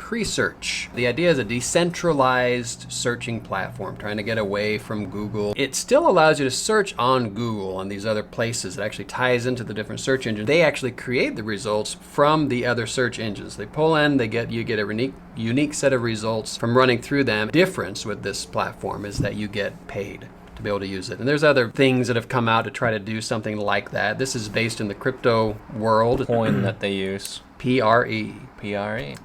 Presearch. The idea is a decentralized searching platform, trying to get away from Google. It still allows you to search on Google and these other places. It actually ties into the different search engines. They actually create the results from the other search engines. They pull in, you get a unique set of results from running through them. The difference with this platform is that you get paid to be able to use it. And there's other things that have come out to try to do something like that. This is based in the crypto world. Coin that they use. PRE.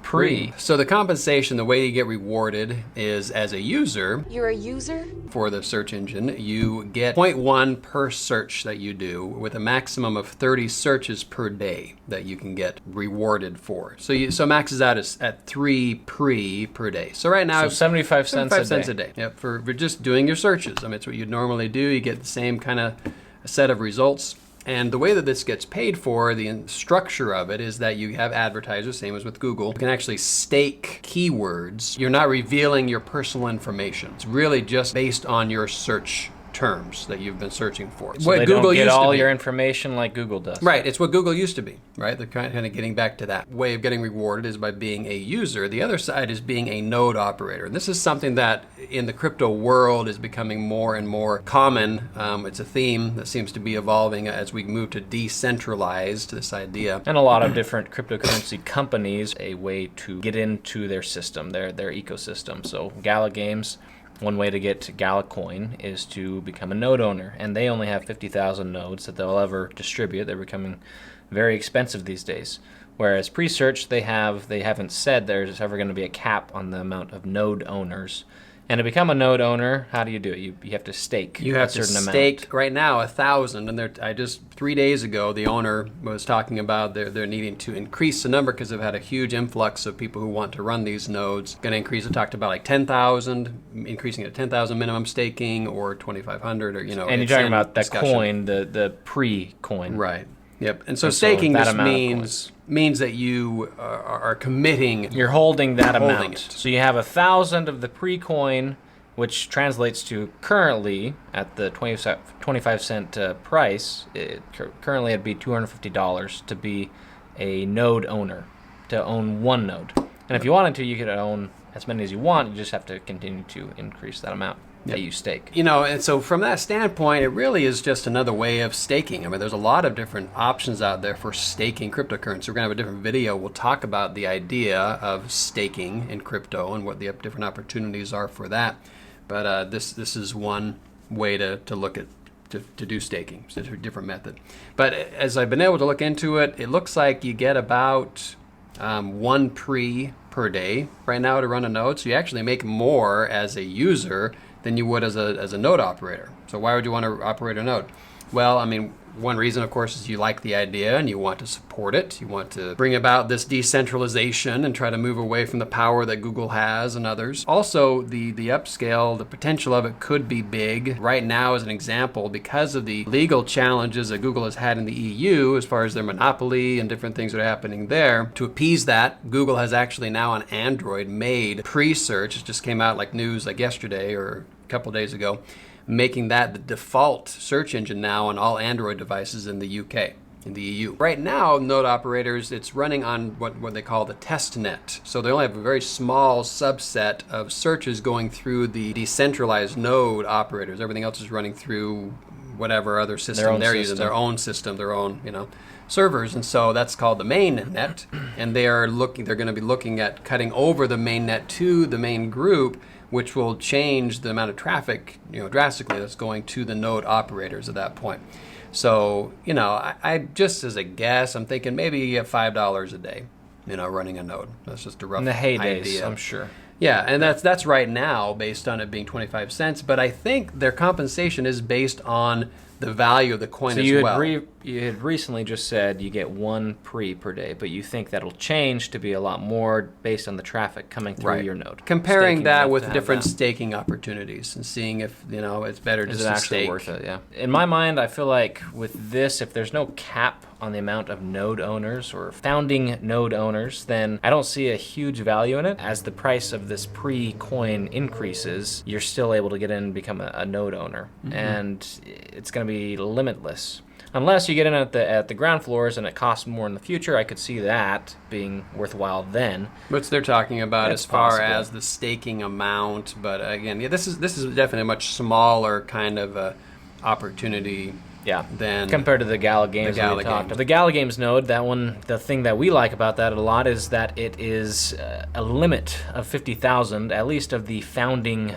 Pre. So the compensation, the way you get rewarded is as a user. You're a user? For the search engine, you get 0.1 per search that you do with a maximum of 30 searches per day that you can get rewarded for. So maxes out at 3 pre per day. So right now, 75 cents a day. Yep, for just doing your searches. I mean, it's what you'd normally do. You get the same kind of set of results. And the way that this gets paid for, the structure of it is that you have advertisers, same as with Google. You can actually stake keywords. You're not revealing your personal information. It's really just based on your search terms that you've been searching for. So they don't get all your information like Google does. Right, it's what Google used to be, right? They're kind of getting back to that. Way of getting rewarded is by being a user. The other side is being a node operator. And this is something that in the crypto world is becoming more and more common. It's a theme that seems to be evolving as we move to decentralized, this idea. And a lot of different cryptocurrency companies, a way to get into their system, their ecosystem. So Gala Games, one way to get Gala Coin is to become a node owner, and they only have 50,000 nodes that they'll ever distribute. They're becoming very expensive these days. Whereas Presearch, they haven't said there's ever going to be a cap on the amount of node owners. And to become a node owner, how do you do it? You have to stake you have a certain amount. You have to stake right now 1,000. And 3 days ago, the owner was talking about they're needing to increase the number because they've had a huge influx of people who want to run these nodes. Going to increase it. Talked about like 10,000, increasing it to 10,000 minimum staking or 2,500 or And you're talking about that coin, the pre-coin. Right. Yep. And so staking just means that you are committing. You're holding that amount. So you have 1,000 of the pre-coin, which translates to currently at the 25 cent price. Currently, it'd be $250 to be a node owner, to own one node. And if you wanted to, you could own as many as you want. You just have to continue to increase that amount. That you stake. And so from that standpoint, it really is just another way of staking. I mean, there's a lot of different options out there for staking cryptocurrency. We're going to have a different video. We'll talk about the idea of staking in crypto and what the different opportunities are for that. But this is one way to look at to do staking. It's a different method. But as I've been able to look into it, it looks like you get about 1 pre per day right now to run a node. So you actually make more as a user than you would as a node operator. So why would you want to operate a node? Well, I mean, one reason, of course, is you like the idea and you want to support it. You want to bring about this decentralization and try to move away from the power that Google has and others. Also, the upscale, the potential of it could be big. Right now, as an example, because of the legal challenges that Google has had in the EU as far as their monopoly and different things that are happening there, to appease that, Google has actually now on Android made Presearch. It just came out like news like yesterday or a couple days ago, making that the default search engine now on all Android devices in the UK, in the EU. Right now, node operators, it's running on what they call the test net. So they only have a very small subset of searches going through the decentralized node operators. Everything else is running through whatever other system they're using, their own system, their own, servers. And so that's called the main net. And they're going to be looking at cutting over the main net to the main group, which will change the amount of traffic, drastically that's going to the node operators at that point. So, I just as a guess, I'm thinking maybe you get $5 a day, running a node. That's just a rough idea. In the heydays, I'm sure. Yeah, and that's right now based on it being 25 cents. But I think their compensation is based on the value of the coin as well. So you had recently just said you get 1 pre per day, but you think that'll change to be a lot more based on the traffic coming through your node. Comparing that with different staking opportunities and seeing if it's better just to stake. Is it actually worth it? Yeah. In my mind, I feel like with this, if there's no cap on the amount of node owners or founding node owners, then I don't see a huge value in it. As the price of this pre-coin increases, you're still able to get in and become a node owner. Mm-hmm. And it's going to be limitless. Unless you get in at the ground floors and it costs more in the future, I could see that being worthwhile then. Which they're talking about That's as far possible. as the staking amount, but again, yeah, this is definitely a much smaller kind of opportunity. Yeah, Than compared to the Gala Games Gala we talked. Games. The Gala Games node, that one, the thing that we like about that a lot is that it is a limit of 50,000, at least of the founding,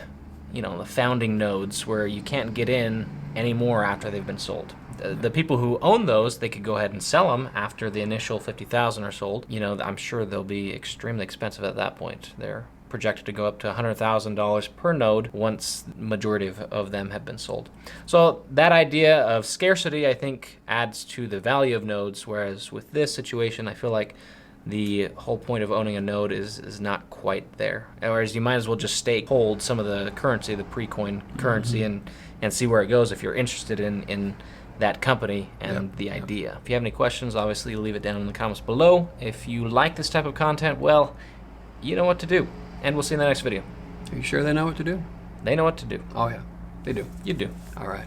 the founding nodes, where you can't get in anymore after they've been sold. The people who own those, they could go ahead and sell them after the initial 50,000 are sold. I'm sure they'll be extremely expensive at that point. They're projected to go up to $100,000 per node once the majority of them have been sold. So that idea of scarcity, I think, adds to the value of nodes, whereas with this situation, I feel like the whole point of owning a node is not quite there. Whereas you might as well just hold some of the currency, the pre-coin currency, and see where it goes if you're interested in that company and the idea. If you have any questions, obviously leave it down in the comments below. If you like this type of content, well, you know what to do. And we'll see you in the next video. Are you sure they know what to do? They know what to do. Oh, yeah. They do. You do. All right.